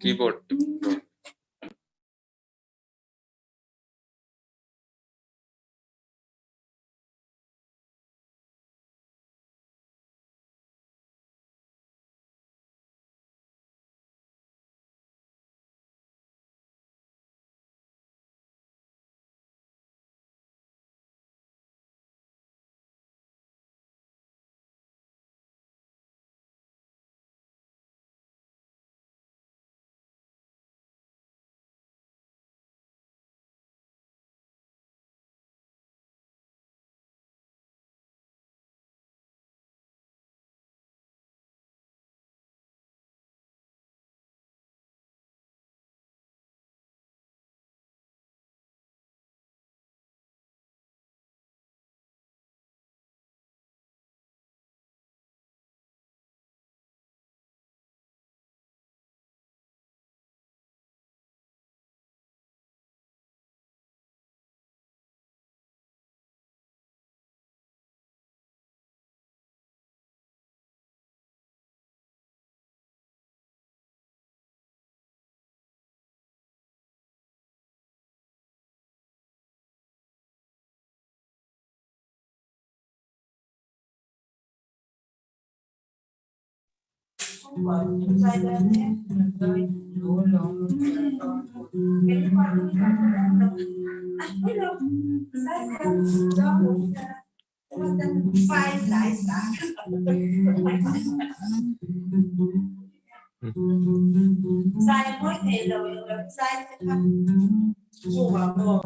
Keyboard sai mỗi thể rồi sai dù vào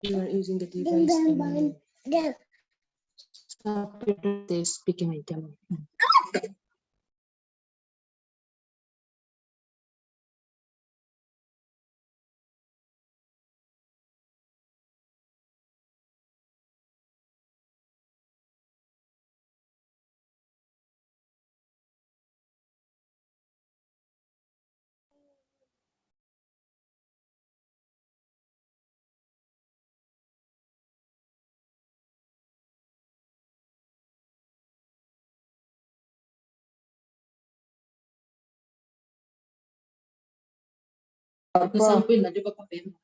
You are using the device and the speaking item. Sampai na di ba papel mo?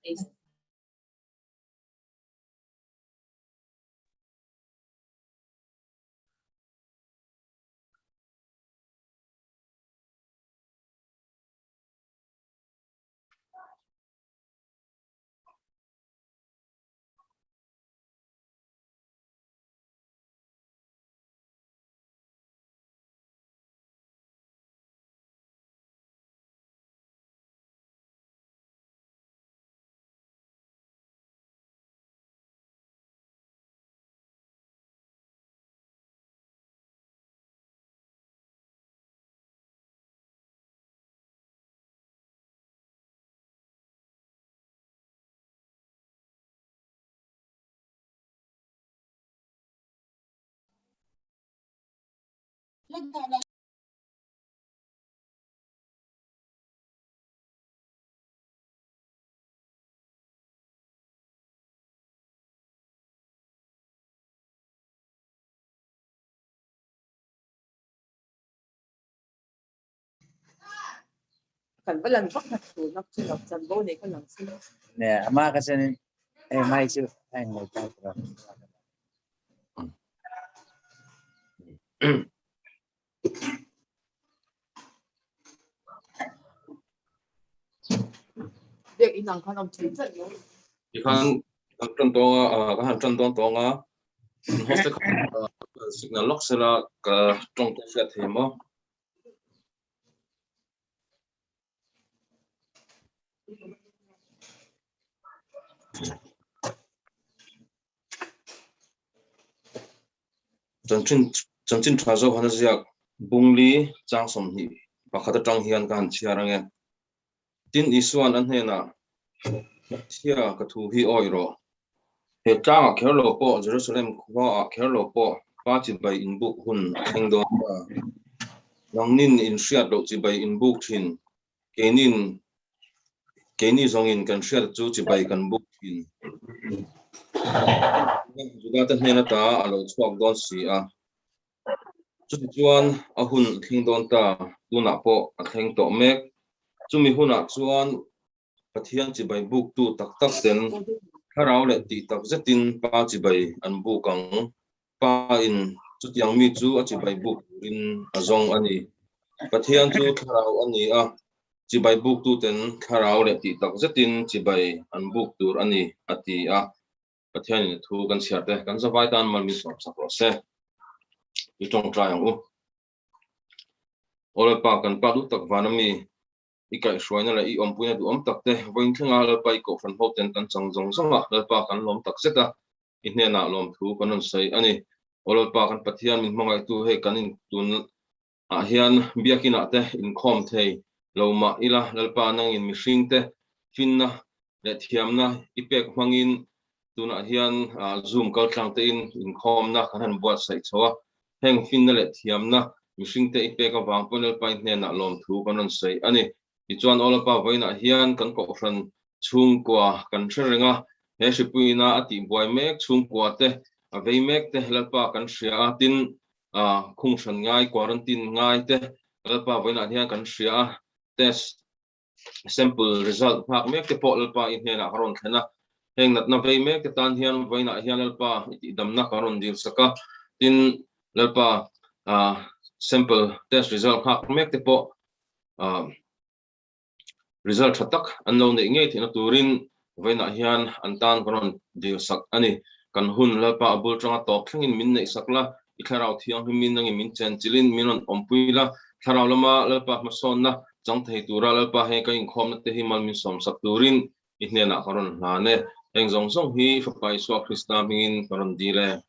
Kan balan pak nak sunok san bo ne kan lang sin. Nè, ama kasi may siya ay may tawag. Dek inang kan om chen san yo. Ikan kan tonga hoste signal lock sela ka tong te fiat hemo Chanchin trazo hana ziak bungli changsom hi pakhata tang hian kan chiarange tin isuan an hena chia ka thu hi oiro he tang kherlo po Jerusalem khwa kherlo po pa chi bai in book hun thengdo langnin in shiat do chi bai in book thin keni zongin kan shiat chu chi bai kan book thin juga ta hena ta alo chhuak don si a chu chuan a hun thingdon ta tuna po a theng to mek chumi huna chuan pathian chi bai book tu tak tak ten harau le ti tak zetin pa chi bai an book ang pa in chu tiang mi chu a chi bai book in azong ani pathian chu harau ani a chi bai book tu ten harau le ti tak zetin chi bai an book tur ani ati a pathian thu kan siate kan zawai tan mal mi sop sa process i tong trai ang u ole pa kan pa du tak vanami ikai shwaina la I ompuina du tak te voin thenga la pai ko fan hoten kan changjong zonga la pa kan lom tak seta inne na lom thu kanon sai ani ole pa kan pathian min mangai tu he kanin tun a hian biakina te in khom thei loma ila lalpa nang in mihring te finna le thiamna ipek mangin tuna hian zoom kal tlang te in khom na kan han buat sai chawa heng finna le thiamna mihring te ipek awang ponel pa inne na lom thu kanon sai ani I chuan ole pa voina hian kan ko fran chung kwa kan threnga he shipuina ati boy mek chung kwa te a vei mek te lalpa kan hria tin khung hran ngai quarantine ngai te lalpa voina hian kan hria test sample result phak mek te po lalpa in hena haron thena heng nat na vei mek te tan hian voina hian lalpa iti damna karon dil saka tin lalpa sample test result phak mek te po result thatak anlo nei nge thina turin voina hian antan karon dil sak ani kan hun lalpa abul tanga tok thlengin min nei sakla I tharau thiang min nang min chen chilin minon ompuila tharau lama lalpa masonna chang thei tura lalpa he ka in khom te hi mal min som sak turin I hne na karon na ne Eng zong song hi fapai swa Krista mingin karon dire.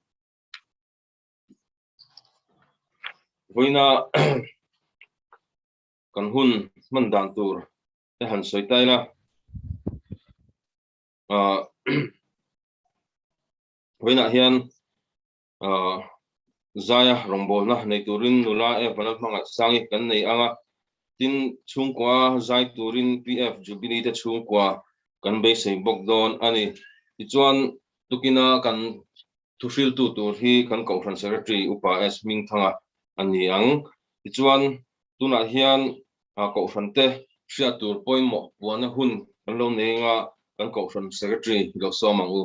Voina kan hun man dan tur te han soi tai la. Voina hian zaya rongbol na nei turin nula e vanat manga sangi kan nei anga tin chungkwa zai turin PF Jubilee te chungkwa kan be sei bokdon ani tichuan tukina kan thufil tu tur hi kan conference secretary upa s ming thanga ani ang tichuan tuna hian conference te sia tur poimo puana hun kan lo neinga kan conference secretary lo somangu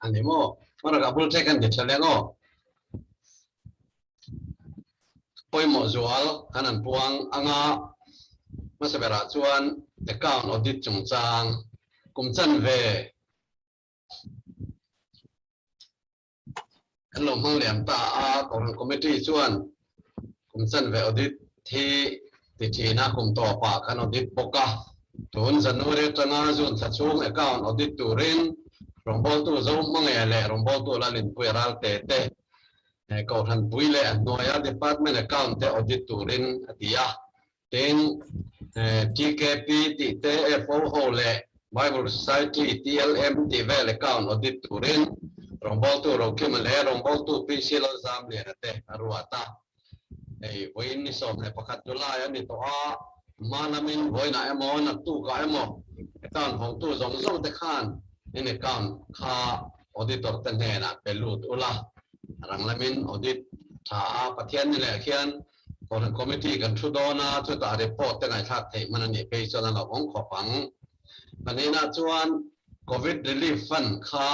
Animo, mana kabul tekan di Selengo. Poi mo jual kanan puang anga masa beracuan account audit cungcang kumcan ve kalau mang liam ta orang komiti cuan kumcan ve audit thi na kum to pa kan audit poka tun January tanga June thachung account audit turin rombol tu zo mangele rombol tu lalin pueral te kau han puile noya department account te audit turin atia ten TKP TFO hole Bible Society TLM TVL account audit turin rombol tu rokimale rombol tu PC lo zam le te aruata voin ni som le pakat July ani to manamin voina emo na tu ka emo account hong tu zong zong te khan in account kha auditor ten na pelut ula ranglamin audit tha pathian ni le khian kon committee kan thu dona chu ta report te ngai thak thei manani pe chona la ong khopang manina chuan covid relief fund kha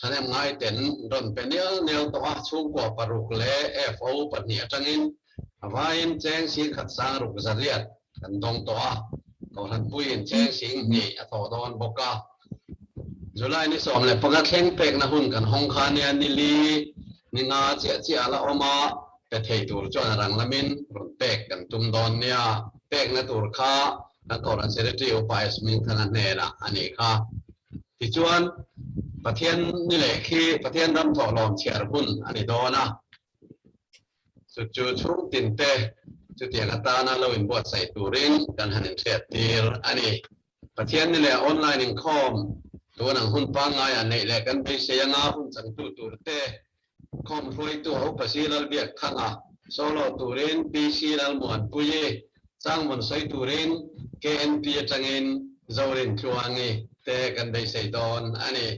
khanem ngai ten ron penel nel to chung ko paruk le FO pania tangin avain cheng si khat sang ruk zariat kan dong to ko han puin cheng sing ni atho don boka July ni som le paga thleng pek na hun kan hong kha ne ni li ni nga chia ala oma pe thei tur chon rang lamin ron pek kan tum don nia pek na tur kha na koran secretary upa esmin thana ne na ani kha ti chuan pathian ni le khi pathian ram tho lom chiar hun ani dona chu chung tin te chu tiang ata na lo in bot sai turin kan hanin thlet tir ani pathian ni le online in khomตัวหนังหุ่นปังไงอันนี้แหละกันไปเสียงาหุ่นสังตุตุเตะคอมพลอยตัวอุปสีลเบียดข้างโซโลตุเรนปีซีลมวนปุยสร้างมันใส่ตุเรนเกนปีจังเงินเจ้าเรนจวงงี้เตะกันไปใส่ตอนอันนี้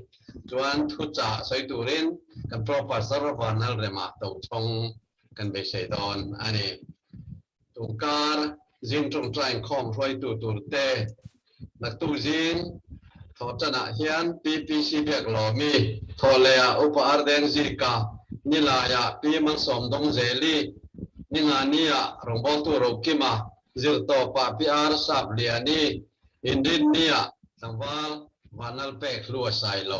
จวนทุจ่าใส่ตุเรนกันโปรปัสสาวะนั่นเรมาตงชงกันไปใส่ตอนอันนี้ตุการจินตรงใจคอมพลอยตุเตะนักตุจินทอจนะเฮียน PPC เบียกหล่อมีทอเลียอุปอาร์เดงซิกานิลายาปีมังสมดงเจลีนิงานียรองบอลตุรกิมาจิลโตปาปีอาร์สับเลียนีอินดินเนียสังวาลวานัลเปกลัวไซโล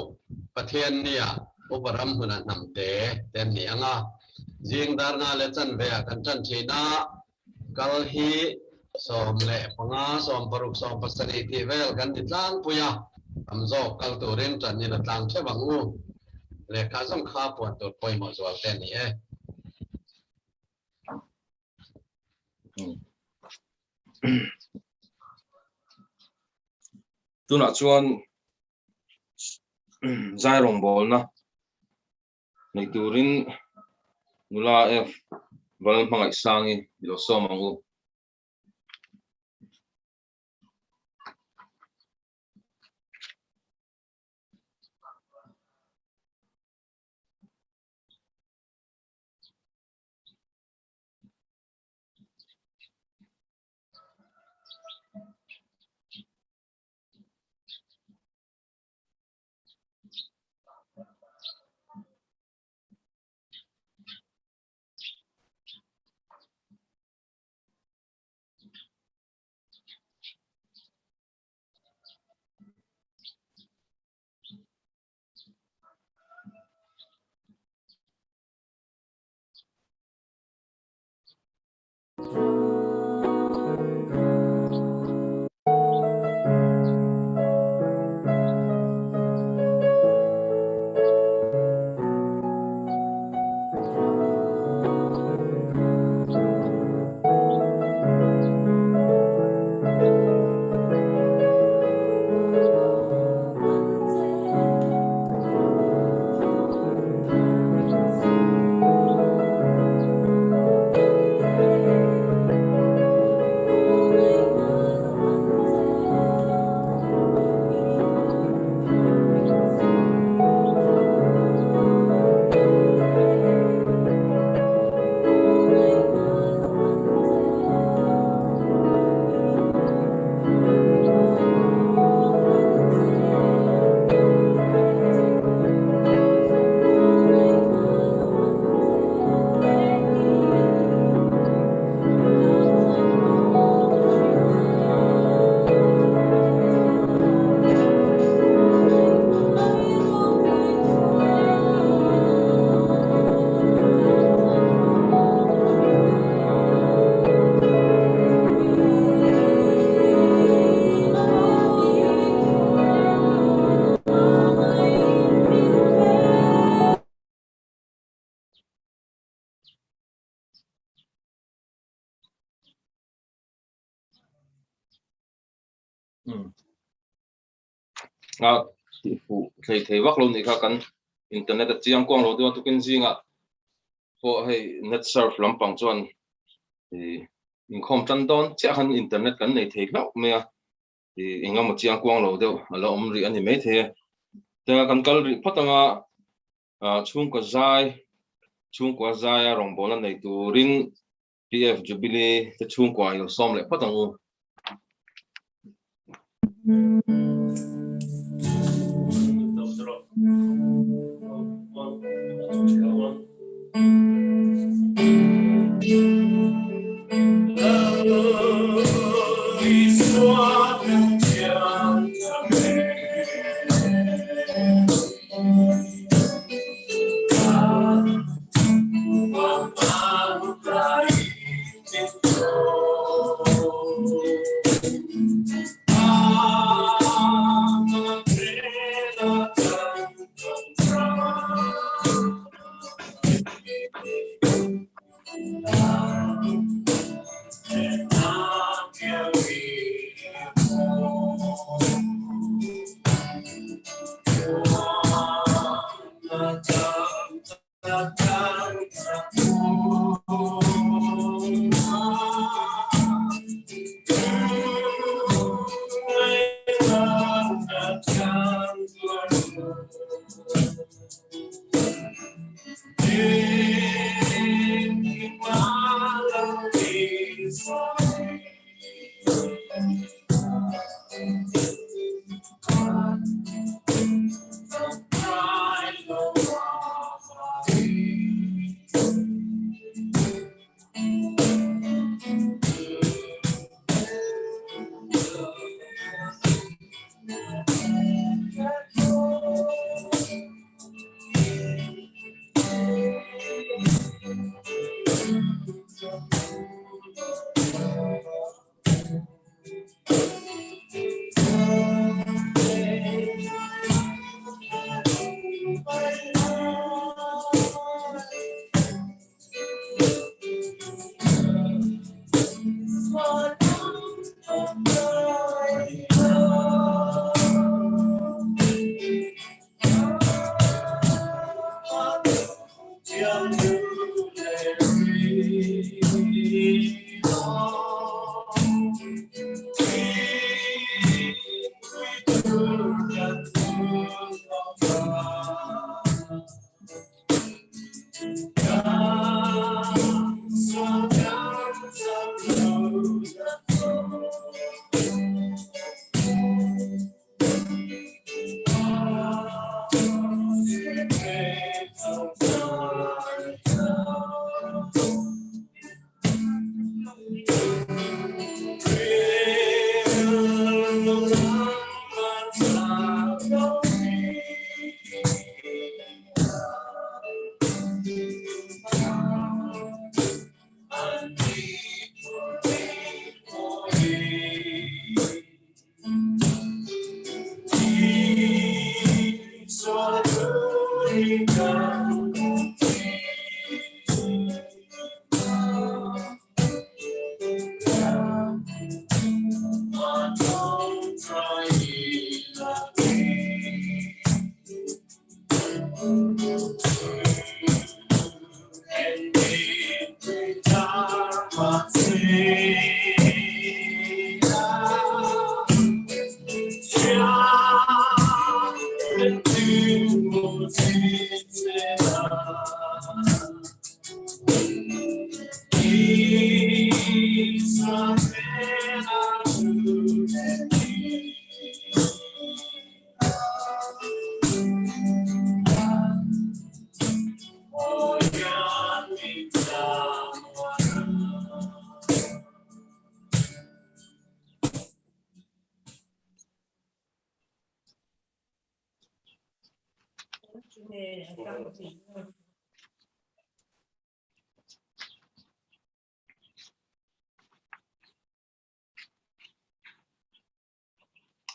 ประเทศเนียอุปรัมหุนันนำเตเต็มเนียงาจิงดาร์นาเลจันเวียกันจันชีนากัลฮีสมเล่ปงาสมปรุกสมปัสริติเวลกันติดล้างปุยาทำโจกัลตูเรนจันนี่ละต่างเช่บังงูเลขาสมข้าปวดตัวปอยหมดส่วนเต้นนี่tu na chuan zai rongbol na nei turin nula f Walang mga isangi bilo so mangu. Thầy vắc luôn thì kan internet at chiang quang lo tu kin zinga po hey net surf lampang chuan thì in khom chan don che han internet kan nei thei lo me thì inga mo chiang quang lo deu alo om ri ani me the ta kan kal ri phatanga chung ko zai rong bola nei tu rin pf jubilee te chung ko yo som le phatangu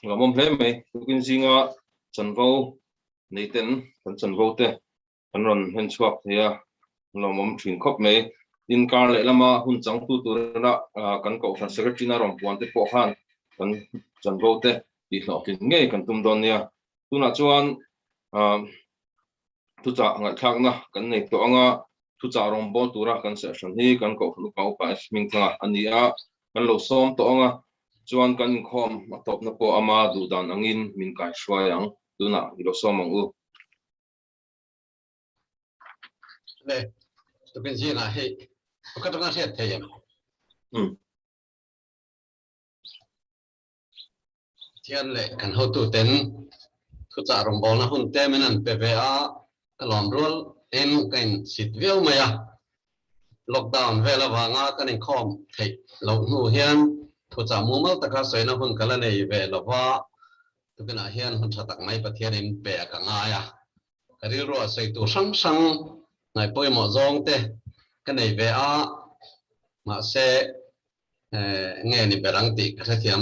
ngắm mồm thế mày tôi gì ngã chân vô này tên chân vô thế anh run hen chuộc thì ngắm mồm chuyển khóc mày in car lại mà hun chẳng tu ra căn cậu phần secretary na rong quan thế bộ han căn chân vô thế đi lọ kinh nghe căn tum don nha tu na chuan tu cha ngat khak na căn này to nga tu cha rong bo tu ra căn session hi căn cậu lu kau pa mình thang ania căn lo som to nga chuan kan khom top na po ama du dan angin min kai shwayang tuna ilo somang u le to kan ji na he ka to na se the yam tian le kan ho tu ten thu cha rong bol na hun te menan pva kalom rol en kan sit vel maya lockdown vela wanga kan khom thei lo nu hian thu cha mumal taka soina hun kala nei ve lova tukena hian hun thatak mai pathian in pe ka nga ya kari ro sei tu sang sang ngai poi mo zong te ka nei ve a ma se nge ni berang ti ka thiam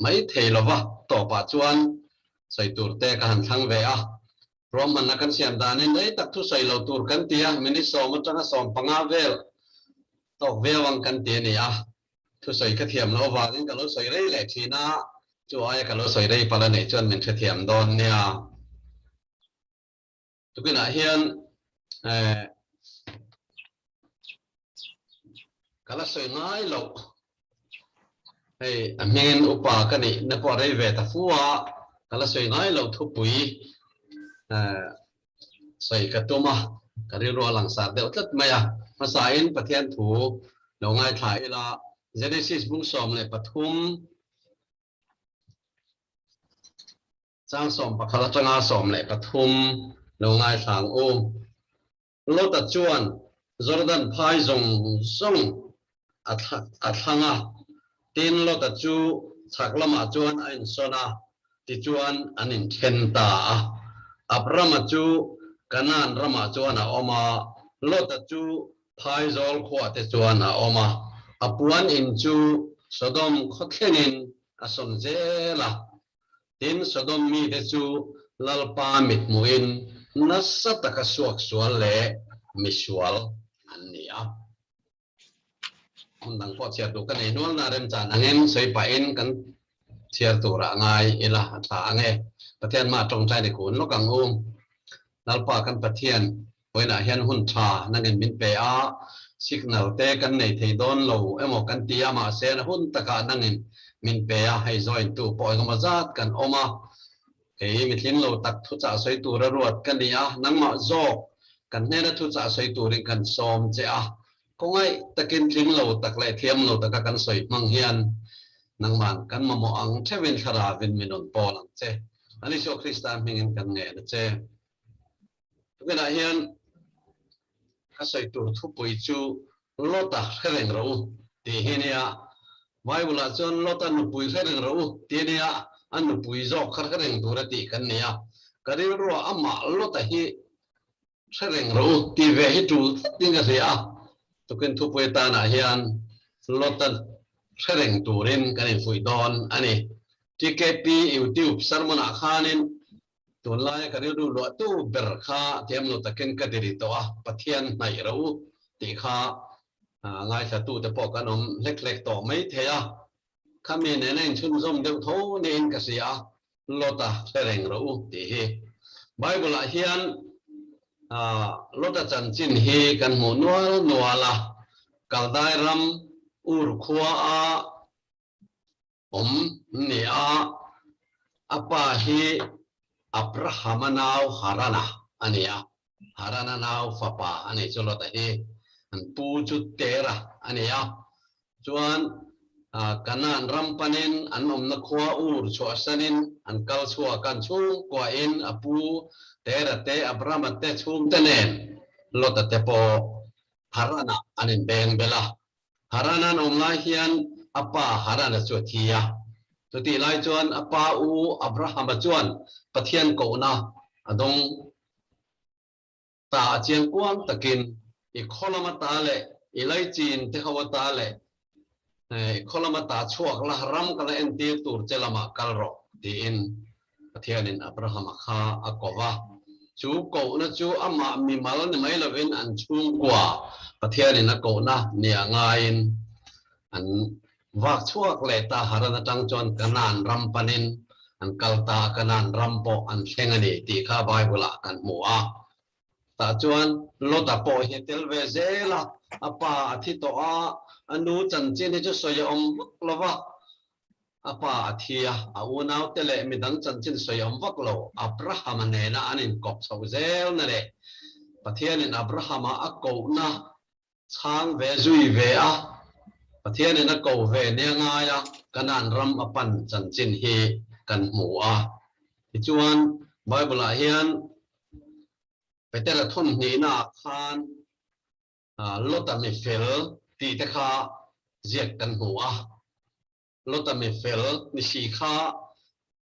mai thei lova to pa chuan sei tur te ka han thang ve a rom man na kan siam dan in dei tak thu sei lo tur kan tia mini som atanga som panga vel to vewang kan ti ni a thu sei ka thiam lo wa in ka lo sei rei le thina chu ai ka lo sei rei pala nei chuan min thiam don nia tukina hian kala sei ngai lo hei amen upa ka ni na po rei ve ta fuwa kala sei ngai lo thu pui sei ka tuma ka ri ro lang sa de tlat maya masa in pathian thu lo ngai thai la Genesis bung som le pathum chang som pakhala changa som le pathum lo ngai thang lo ta chuan Jordan phai zong zong athanga tin lo ta chu chaklama chuan ain sona ti chuan anin thenta Abrama chu kanan rama chuan a oma lo ta chu phai zol khwa te chuan a oma apuan in chu Sodom khotlenin ason zela tin Sodom mi te chu lalpa mit muin nasataka suak sual le misual ania undang po sia tu kan enol na rem chan angem sei pa in kan sia tu ra ngai ila ta ange pathian ma tong chai ni kun lo kang lalpa kan pathian poina hian hun tha nangin min pe a signal te kan nei thei don lo emo kan tia ma se na hun taka nangin min pe a hei join tu poi ma zat kan oma ei mi thlin lo tak thu cha soi tu ra ruat kan nia nang ma zo kan ne na thu cha soi tu ring kan som che a kongai takin thlin lo tak le thiam lo taka kan soi mang hian nang man kan ma mo ang thevin khara vin minon polang che ani so Kristan mingin kan nge na che tukena hian cái sợi tur thu bụi chu lót ta khé rèn rau thì hiện nay mai bula chọn lót ta nụ bụi khé rèn rau thì này anh nụ bụi gió khé rèn tur thì cái này cái điều đó ama lót ta hi khé rèn rau thì về hi chu tiếng cái gì tụi cái thu bụi ta na hiền lót ta khé rèn turin cái này phui đòn anh ấy TKP YouTube sarmona khanin tuần lai cái điều đó tu berkha tiêm lo taken cái điều đó pathian này rau thì kha ngay sa tu te pok kan om lek lek to mai the ya khami ne nen chun zom deu tho nen ka sia lota sereng ro ti hi bible a hian lota chan chin hi kan mu nuala kaldai ram ur khua a om ni a apa hi abraham nau harana ania harana nau fapa ani cholota hi pu chu tera ania chuan kanan rampanin an omna khua ur chuasanin an kal chua kan chung kwa in apu tera te abraham te chung tenen lota te po harana anin ben bela harana omna hian apa harana chu thia to ti lai chuan apa u abraham chuan pathian ko na adong ta chiang kwang takin ikholama tale ilai chin te hawa tale ikholama ta chuak la ram kala enti tur chelama kalro ti in pathianin abraham kha akova chu ko na chu ama mi mal ni mai lovin an chung kwa pathianin ko na nia ngain an wak chuak le ta harana tang chon kanan ram panin an kalta kanan rampo an thengani ti kha bible kan mu a ta chuan lota po hi tel ve zela apa athi to a anu chan chin hi chu soya om lova apa athia a unau tele midang chan chin soya om vak lo abraham ne na anin kop chau zel na le pathianin abraham a ko na chang ve zui ve a pathianin a ko ve ne nga ya kanan ram apan chan chin hi kan mu a ti chuan bible a hian Peter thon ni na khan lota mi fel ti te kha ziak kan hua lota mi fel ni si kha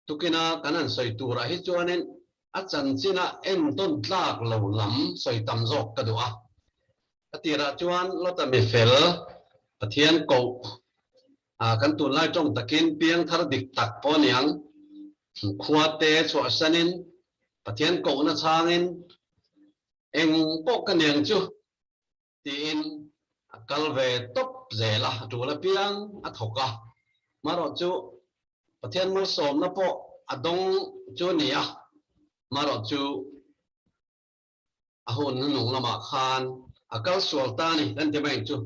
tukina kanan soi tura hi chuanin a chan china en ton tlak lo lam soi tam jok ka duwa atira chuan lota mi fel pathian ko kan tu lai trong takin piang thar dik tak po niang khuate chu asanin pathian ko na changin em bốc cái niềng chú tin kal về top dễ là chủ là piang à thọc à mà rồi chú pathian mới sớm nó po à đông chú nia mà rồi chú à hôn nó nung là mà khan à kal sual ta ni dan thế mình chú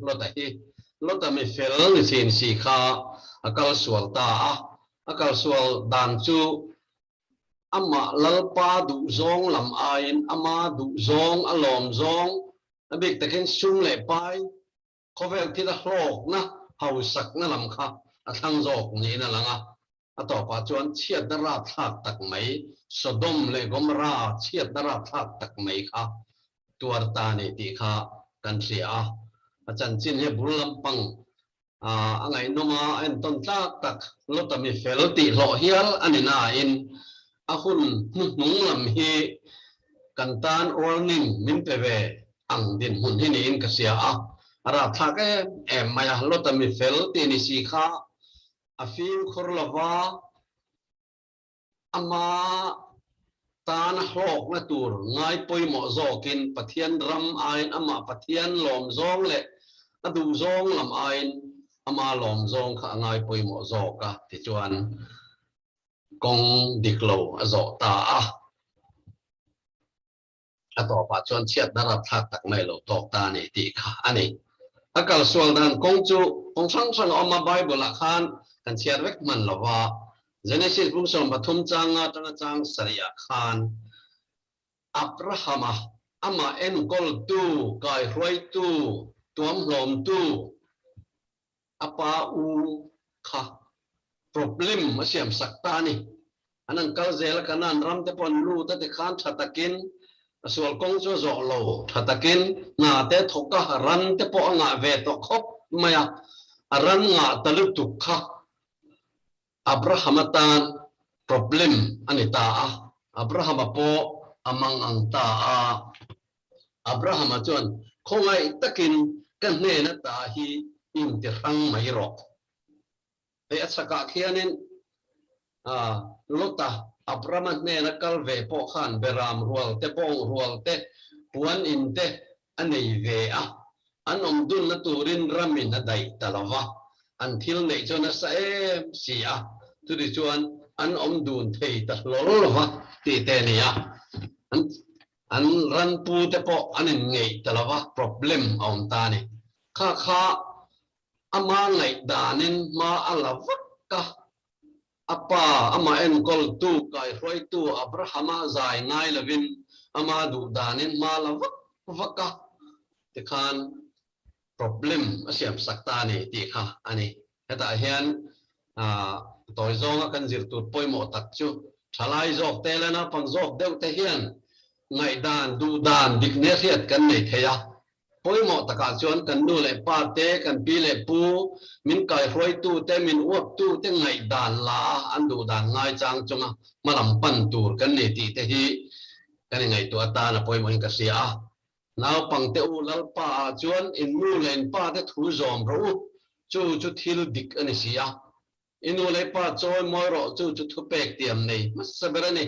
lo ta mi fel ni sin si kha à kal sual ta à kal sual dan chú ama lalpa du zong lam ain ama du zong alom zong abik takin sum le pai khovel ti da hlok na hausak na lam kha athang jok ni na langa ato pa chuan chiat dara thak tak mai sodom le gomra chiat dara thak tak mai kha tuar ta ni ti kha kan ria achan chin he bulam pang angai noma en ton tak lotami fel ti lo hial anina in ahun nung lam hi kantan warning min peve ang din hun hi ni in kasia ara thake em maya lotami fel ti ni si kha afim khurlova ama tan hlok na tur ngai poi mo zokin pathian ram ain ama pathian lom zong le adu zong lam ain ama lom zong kha ngai poi mo zoka ti chuan kong diklo azo ta ato pa chuan chiat dara thak tak mai lo tok ta ni ti kha ani akal sual dan kong chu ong sang sang oma bible khan kan chiat vek man lova Genesis bung som pathum changa tanga chang saria khan Abraham ama en kol tu kai hroi tu tuam hlom tu apa u kha problem masiam sakta ni anang kal zel kanan ram te pon lu ta te khan thatakin sual kong cho zo lo thatakin nga te thoka ran te po nga ve to khop maya ran nga talu tu kha abrahamatan problem anita abraham po amang ang ta abraham chuan khongai takin kan ne na ta hi in ti rang mai ro e achaka khianin lota abraham ne na kal ve po khan beram rual te pong rual te puan in te anei ve anom dun na turin ramin na dai talawa an thil nei chona sa em si tu di chuan an om dun thei ta lolwa ti te nia an ran pu te po anin ngei talawa problem om ta ni kha ama ngai danin ma alawak ka apa ama en kol tu kai roi tu abrahama zai ngai lavin ama du danin ma lawak waka te khan problem asiam sakta ni ti kha ani heta hian toy zonga kan zir tu poimo tak chu thalai jok te lena pang jok deu te hian ngai dan du dan dik ne riat kan nei theya poimo taka chuan kan nu le pa te kan pi le pu min kai roi tu te min uap tu te ngai dan la an du dan ngai chang chunga malam pan tur kan nei ti te hi kan ngai tu ata na poimo in ka sia naw pang te u lal pa chuan in nu len pa te thu zom ro chu thil dik ani sia inu le pa choi moi ro chu thu pek tiam nei masaberani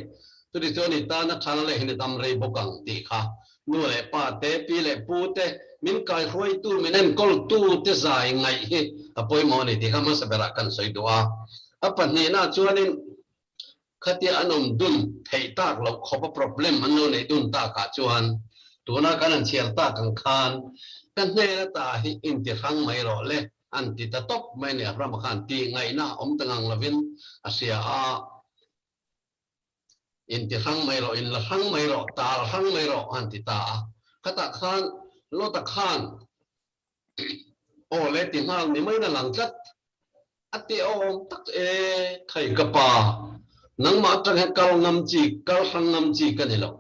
tu di choni ta na thang le hin dam rei bokang ti kha nu le pa te pi le pu te min kai roi tu minen kol tu te zai ngai hi apoi mo ni ti kha masabera kan soi doa apa ni na chuanin khati anom dun thei tak lo khopa problem anu nei dun ta ka chuan tuna kan an chial ta kan khan kan ne ta hi in ti hang mai ro le an ti ta top mai ne ram khan ti ngai na om tangang lavin asia in ti hang mai ro in la hang mai ro ta hang mai ro an ti ta khata khan lo ta khan o le ti hal ni mai na lang chat ati om tak khai ka pa nang ma tang he kal ngam chi kal hang ngam chi kan ni lo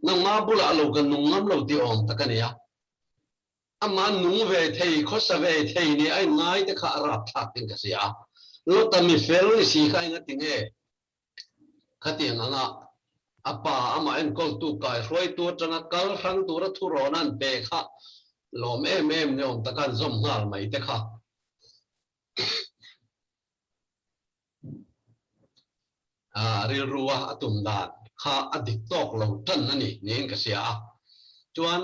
nang ma bula lo kan nung ngam lo ti om ta kan ya ama nung ve thei kho sa ve thei ni ai ngai te kha rap thak tin ka sia lo ta mi fel ni si khai na ti nge khati nga apa ama en kol tu kai roi tu changa kal hang tu ra thu ro nan be kha lom em ne om ta kan zom ngal mai te kha ril ruwa atum dan kha adik tok lo tan ani nen ka sia chuan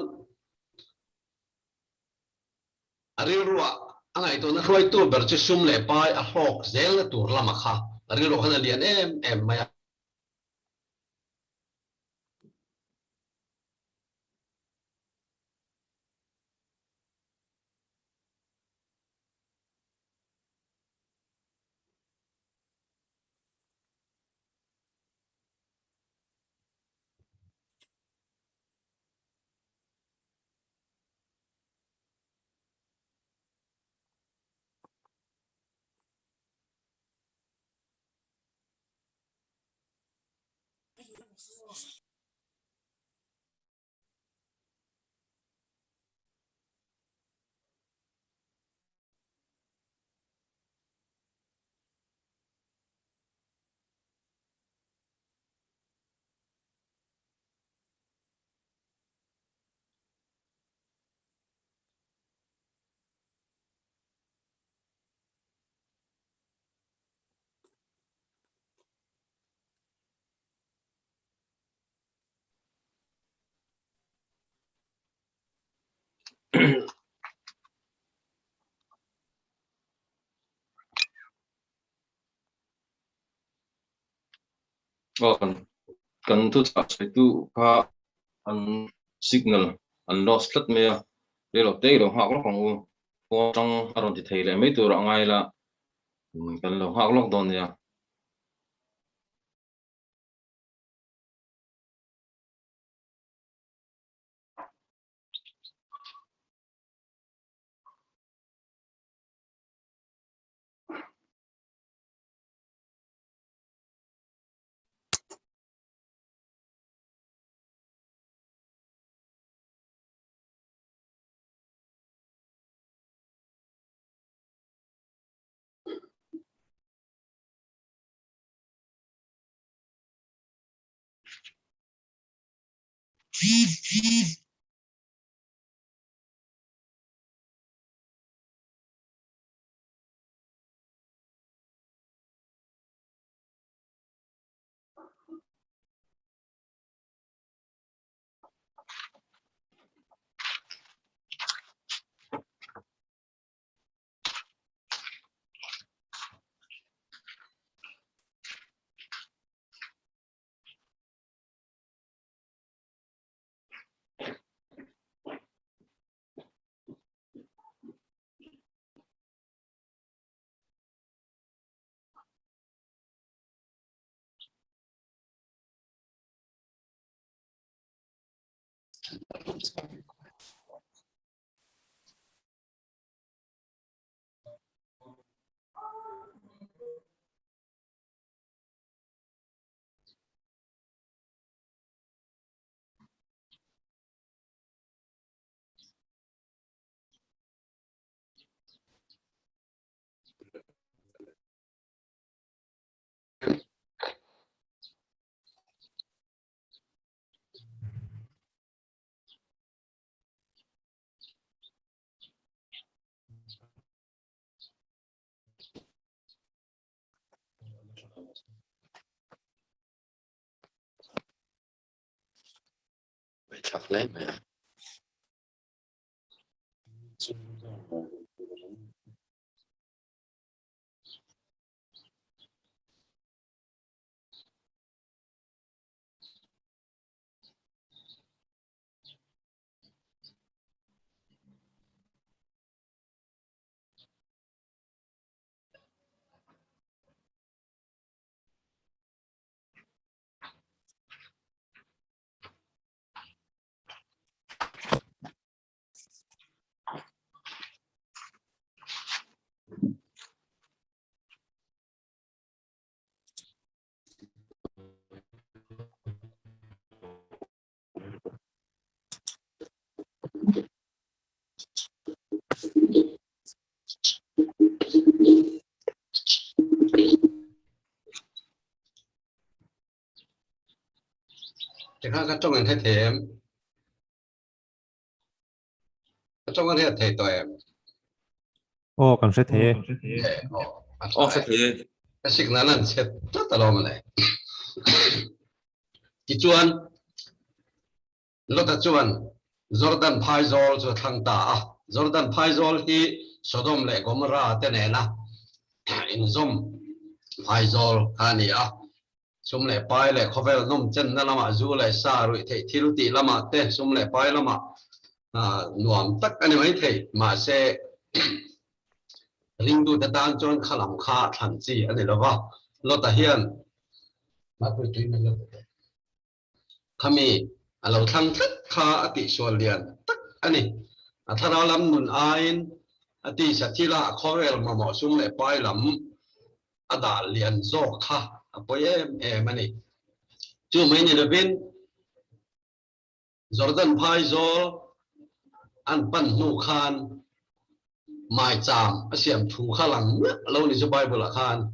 ril ruwa angai to na roi tu ber chi sum le pai a hok zel na tur lama kha ril ro khana lian em mai kan tu tak tu kha an signal an lost lat me le lo te lo hak lo kong u ko tang aron ti thei le me tu ra ngai la kan lo hak lo don ya Chắc lấy mẹ. Thì các trong ngành thay thế trong ngành thay thế tụi em cần sẽ thế sẽ thế cái signal là sẽ rất là lâu mà này cái chuan lúc đó chuan Jordan Pizol cho thằng ta Jordan Pizol thì Sodom lại có ra thế này na in zoom Pizol anh à sum lại pai lại cover nôm chân na lama zu lại sa rồi thì thiêu tị lama te sum lại pai lama nuam tất anh ấy thấy mà sẽ linh du tan chọn khả năng khá thành gì anh ấy lo vào lo ta hiền mà tôi thấy mình lo kami alo thăng tất khá ati số liền tất anh ấy thà nào làm nun ain ati sát chi là cover mà sum lại pai lắm ada liền zo kha apoy em anh ấy chú mấy người bên Jordan Pizol an pan nu khan mai cham asiam thu khalang lo ni zo Bible khan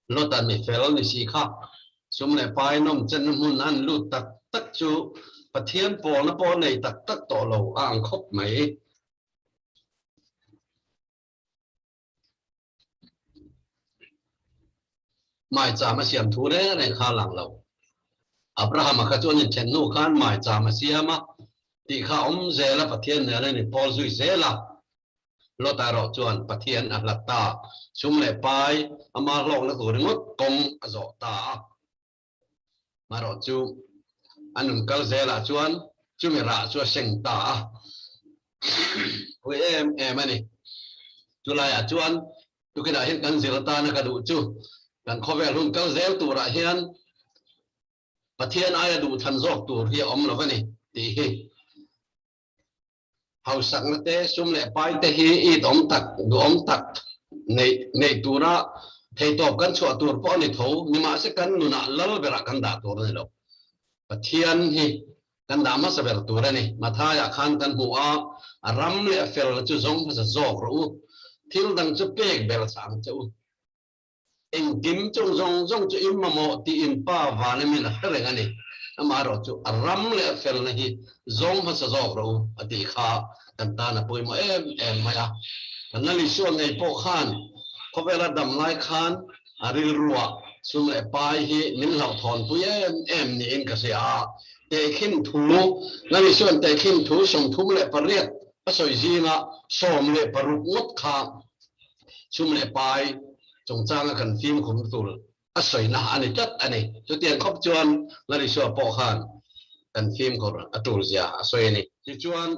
lo tan mi fel ni si kha sum le pai nom chen mun an lu tak tak chu pathian pol na pol nei tak tak to lo ang khop mai mai cham asiam thu re ne khalang lo Abraham ka chuan in chen nu khan mai cham asiama ti kha zela pathian ne ni pol zui zela lo ta ro chuan pathian a lata sum le pai ama long na tur ngot kong azo ta ma ro chu anum kal zela chuan chu mi ra chu seng ta oi em ani chu lai a chuan tu kina hin kan zela ta na ka du chu kan khovel hun kal zel tu ra hian pathian ai du than zok tur hi om lo vani ti hi hậu sang nó té sum lệ pai té hi ít om tắc nei tura thầy top kan chua tur po ni tho ni ma se kan nu na lal bera kan da tur ni lo pathian hi kan da ma sa ber tur ni ma tha ya khan kan hu a ram le fel chu zong sa zok ro thil dang chu pek bel sang chu eng kim chung zong chu im ma mo ti in pa va ni min ha le ngani ama ro chu aram le fel na hi zong ma sa zok ro ati kha kan ta na pui mo em maya kan li suan ngai po khan ko vela dam lai khan aril ruwa sum le pai hi min lau thon pui em ni in ka se a te khin thu na li suan te khin thu song thum le pariat a soi zinga som le paruk ngot kha sum le pai chong chang kan phim khum tul a soi na ani tat ani chu tiang khop chuan na li suan po khan kan phim ko atul zia a soi ni chu chuan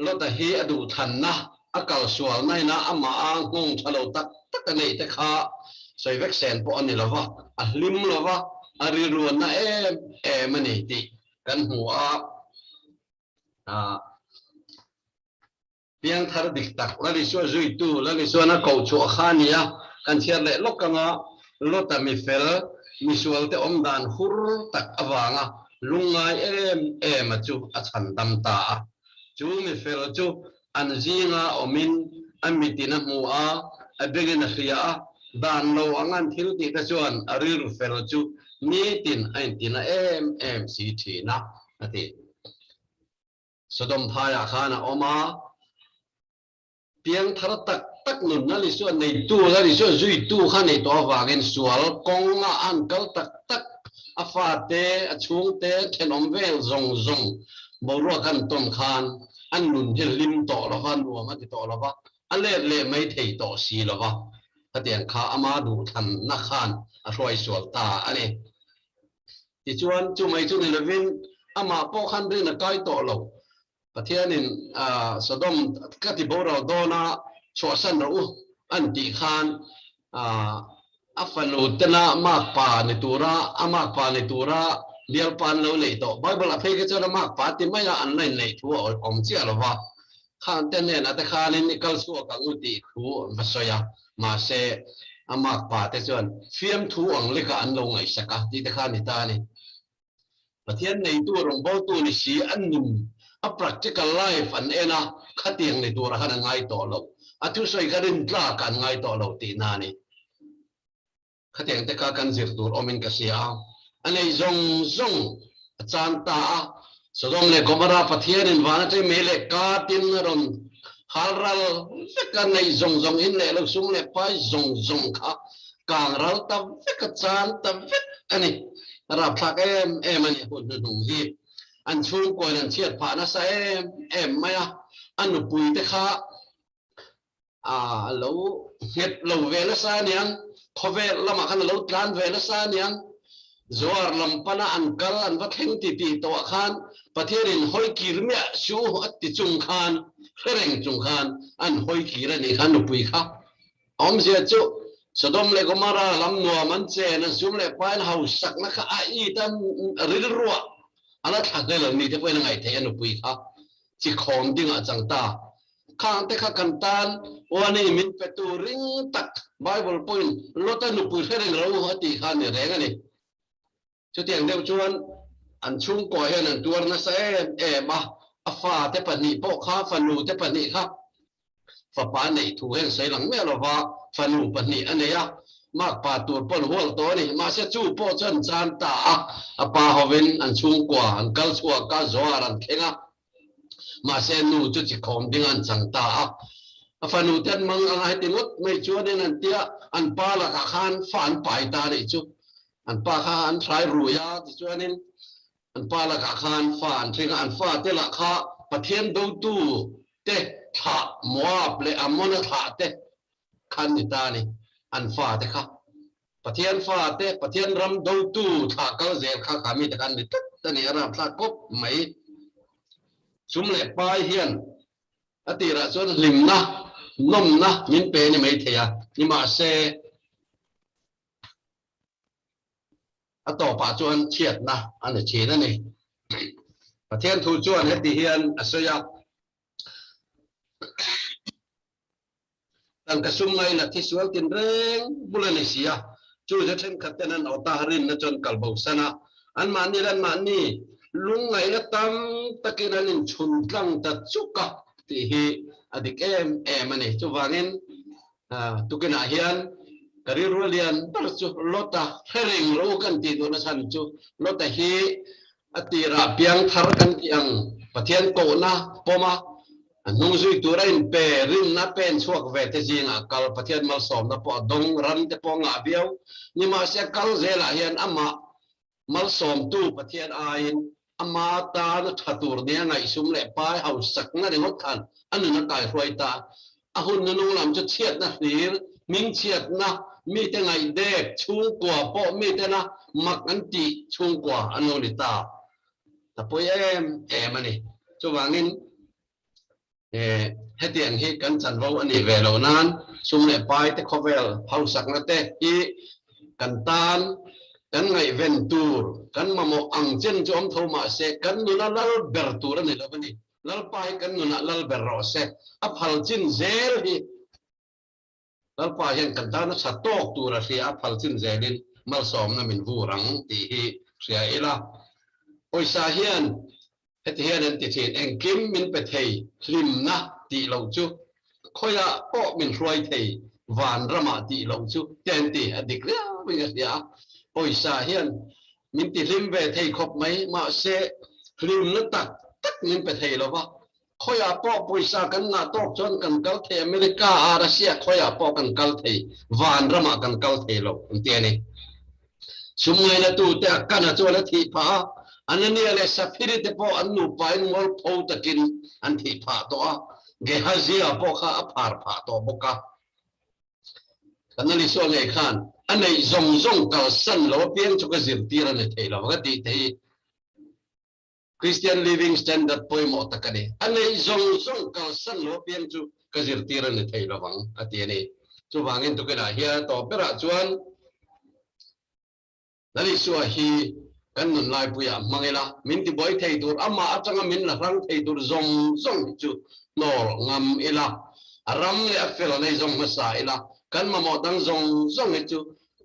lo ta hi adu than na akal sual nai na ama a ngong thalo tak tak ani te kha soi vek sen po ani lova a hlim lova a ri ruan na em ani ti kan hu a piang thar dik tak la li so zui tu la li so na ko chu khania kan chiar le lokanga lo ta mi fel mi sual te om dan hur tak awanga lungai em chu a chan dam ta chu mi fel chu an zinga omin amitina mu a abegena khia dan lo angan thil ti ta chuan arir fel chu ni tin ain tina em si thina ati sodom phaya khana oma piang thar tak tak nun na li suan nei tu la li suan zui tu khan nei to wangin sual konga an kal tak tak afa te achung te thenom vel zong zong boru kan tom khan an nun hil lim to lo van nuam ati to lo ba ale le mai thei to si lo ba tatian kha ama du than na khan a roi sual ta ani ti chuan chu mai chu ni levin ama po khan rin na kai to lo pathianin sodom kati bora dona chosan ro an ti khan afanu tena mak pa ni tura amak pa ni tura dial pan lo le to bible a phege chana mak pa ti maya an lai nei thu om chia lo wa khan ten ne na ta khan ni kal su ka uti khu ma soya ma se amak pa te chuan fiam thu ang le ka an lo ngai saka ti ta khan ni ta ni pathian nei tu rong bo tu ni si an nim a practical life an ena khatiang ni tura han ngai to lo atu soi garin tla kan ngai to lo ti na ni khatiang te ka kan zir tur omin ka sia anei zong zong chan ta sodom le gomara pathian in wana te mele ka tin ron halral ka nei zong zong in le lo sum le pai zong zong kha kang ral ta ka chan ta ani ra phak em ani hun nu hi an chung ko an chiat pha na sa em maya an pui te kha lo het lo ve la sa niang khove lama khan lo tlan ve la sa niang zoar lam pana an kal an va theng ti ti to khan pathirin hoi kirmia shu atti chung khan khereng chung khan an hoi kira ni khan pui kha om je chu sodom le gomara lam no man che na sum le pan house sak na kha ai tan ril ruwa ala thak le ni te poi na ngai the an pui kha chi khom ding a chang ta khang te kha kan tan wani min pe tu ring tak bible point lota nu pui khereng ro hati khan ni re ga ni chu tiang deu chuan an chung ko hian an tuar na sa ma afa te pani po kha fanu te pani kha fa pa nei thu hen sei lang me lo wa fanu pani aneya mak pa tur pon hol to ni ma se chu po chan chan ta apa hoven an chung kwa an kal chua ka zo aran khenga ma se nu chu chi khom ding an chang ta fanu ten mang ang hai tingot mai chuan an tia an pa la ka khan fan pai ta ni chu an pa kha an trai ruya ti chuanin an pa la ka khan fan thing an fa te la kha pathian do tu te tha moab le amona tha te khan ni ta ni an fa te kha pathian fa te pathian ram do tu tha kal zel kha kha mi te kan ni tat ta ni ara thla kop mai sum le pai hian ati ra chon lim na nom na min pe ni mai theya ni ma seต่อป่าจวนเฉียดนะอันนี้เฉียดนั่นนี่ประเทศทูจวนเฮติเฮียนอัศยาตั้งกระซุ่มไงล่ะที่สวลตินเร่งบุรณิเสียจู่จะเช่นขัดแต่นั้นเอาตาหรินนะจนกัลบุษนะอันมานี่อันมานี่ลุงไงละตั้มตะกี้นั่นชุนตั้งตัดจุกะที่อดีตเอ็มมันนี่จู่วางินตุกินาเฮียนก kari rulian tar chu lota herring ro kan ti do na san chu lota hi atira piang thar kan ti ang pathian ko na poma nung zui tura in pe rin na pen chuak ve te jinga kal pathian mal som na po dong ran te po nga biau ni ma se kal zela hian ama mal som tu pathian ain ama ta na thatur ne ngai sum le pai hau sak na ri ngot khan anu na kai roi ta ahun nu lam chu chiat na hlir ming chiat na mi te ngai de chung kwa po mi te na mak an ti chung kwa anu ni ta ta po em ani chu wangin hetiang hi kan chan vo ani ve lo nan sum le pai te khovel hau sak na te hi kan tan kan ngai ven tur kan mamo ang chen chom thoma se kan nu na lal ber tur ani lo bani lal pai kan nu na lal ber ro se a phal chin zel hi lal pai hian kan tan sa tok tur a ria phal chin zelin mal som na min vu rang ti hi ria ila oi sa hian hetian an ti chin eng kim min pe thei hlim na ti lo chu khoya po min roi thei van rama ti lo chu ten ti adik ria mi ya oi sa hian min ti hlim ve thei khop mai ma se hlim na tak tak min pe thei lo ba khoya po poisa kan na tok chon kan kal the america russia khoya po kan kal thei van rama kan kal thei lo ti ani sumngai na tu te kana chola thi pha anani ale safiri te po anu pain mol pho takin an thi pha to a ge hazia po kha aphar pha to boka kanali so ngai khan anei zong zong kal san lo piang chu ka zir tira ne thei lo ga ti thei Christian living standard poi mo takani anei zong zong kal san lo piang chu ka zir tira ne thei lo bang ati ani chu wangin tu kana hia to pera chuan nali so hi kan nun lai puya mangela min ti boy thei tur ama atanga min la rang thei tur zong zong chu nor ngam ila aram le afel nei zong masa ila kan ma mo dang zong zong chu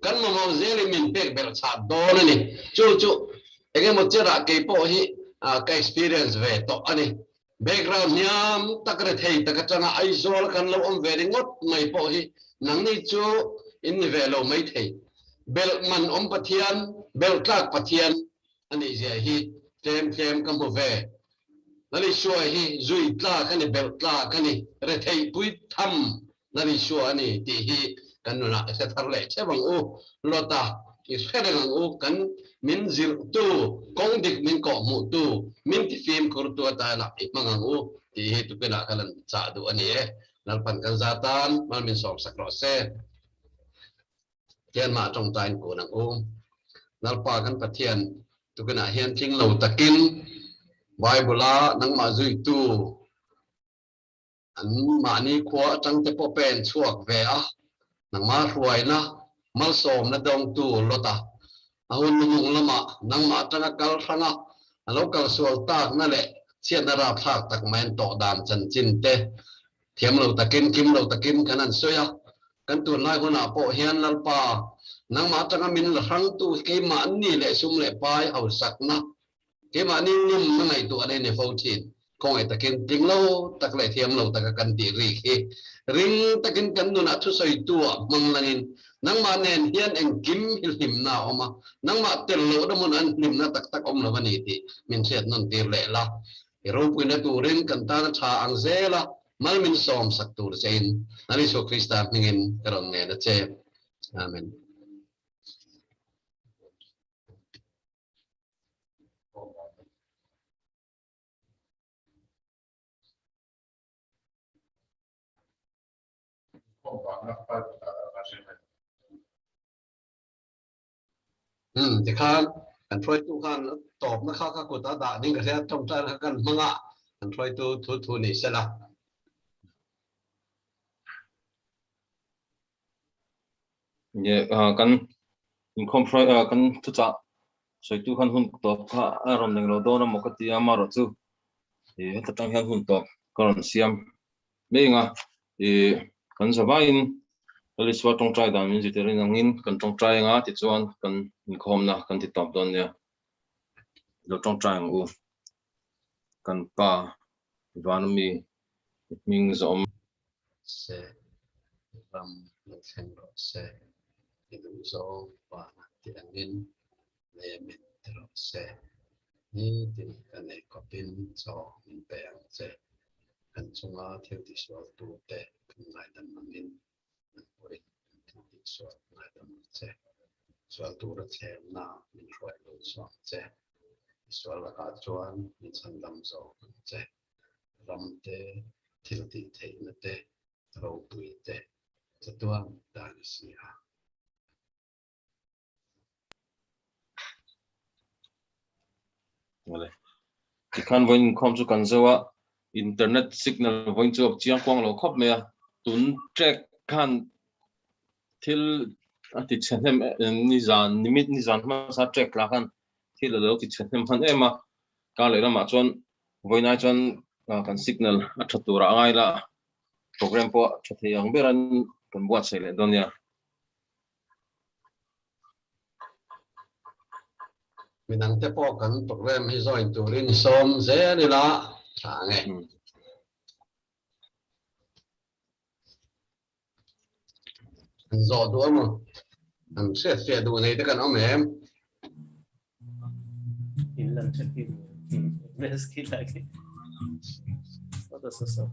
kan ma mo zeli min pek bel cha do ni chu chu ege mo chera ke po hi ka experience ve to ani background nyam takre thei takachanga aizol kan lo om ve ringot mai po hi nang ni chu in ve lo mai thei bel man om pathian bel tlak pathian ani je hi tem kam bo ve nali shua hi zui tla kani bel tla kani re thei pui tham nali shua ani ti hi kan na se thar le che bang u lota ki khare ngang u kan min zir tu kong dik min ko mu tu min ti fim khur tu ta la i mangang u ti hi tu pena kalan cha du ani e nal pan kan zatan mal min som sak ro se tian ma trong tain ko nang u nal pa kan pathian tu kana hian thing lo takin Bible nang ma zui tu an ma ni khwa tang te po pen chuak ve a nang ma ruai na mal som na dong tu lota ahun mung lama nang ma tanga kal thanga alo kal sual tak na le chian na ra phak tak men to dam chan chin te thiam lo takin kim lo takin kanan soya kan tu lai hona po hian lal pa nang ma tanga min la hang tu ke ma ni le sum le pai hau sak na ke ma ni nim na ngai tu ane ne fotin kong ai takin ting lo tak le thiam lo tak kan ti ri he ring takin kan nu na thu soi tu mang langin nang ma nen hian eng kim hil him na oma nang ma tel lo da mun an him na tak tak om lo mani ti min set non tir le la ro pu na tu ring kan ta na tha ang zela mal min som sak tur sein nani so krista ngin karon ne na che amen thì khan anh thôi tu khan tọp nó khác khác của ta đã nhưng cái thế trong trái là cần măng ạ anh thôi tu thu thu này sẽ là kan in komfroi kan tu cha soi tu kan hun top kha rom neng lo do na mokati amaro chu ta tang hian hun top kon siam meinga kan zawain aliswa tong trai da min ziterin angin kan tong trai nga ti chuan kan in khom na kan ti top don ya lo tong trai ngu kan pa vanmi ming zom sẽ làm thành se itu so và tiền in để mình tự sẽ ni thì cái này có pin cho mình bèn sẽ cần chúng ta theo đi số tu để không lại đâm mình với theo đi số lại đâm sẽ số tu được xem nào mình phải lựa chọn sẽ số là cả chọn mình chọn đâm số sẽ làm thế theo đi thấy nó thế rồi tùy thếจะตัวด่านเสีย Vale. Thì khăn với không chú cần dấu internet signal với chú chiang quang lo khóc mẹ tuấn check khăn til thì chân em nizan limit nizan mà sa check là khăn til là đâu thì chân em em mà cả lấy ra mà chọn với nãy chọn cần signal thật tu ra ngay là program po cho thì ang beran cần buat sai lên donya mình đang tiếp tục cần program hay rồi tụi mình xóm dễ đi là sáng ngày rồi đuổi mà anh sẽ đuổi này tất cả nó mềm in lần trước thì best kỹ lại cái có được số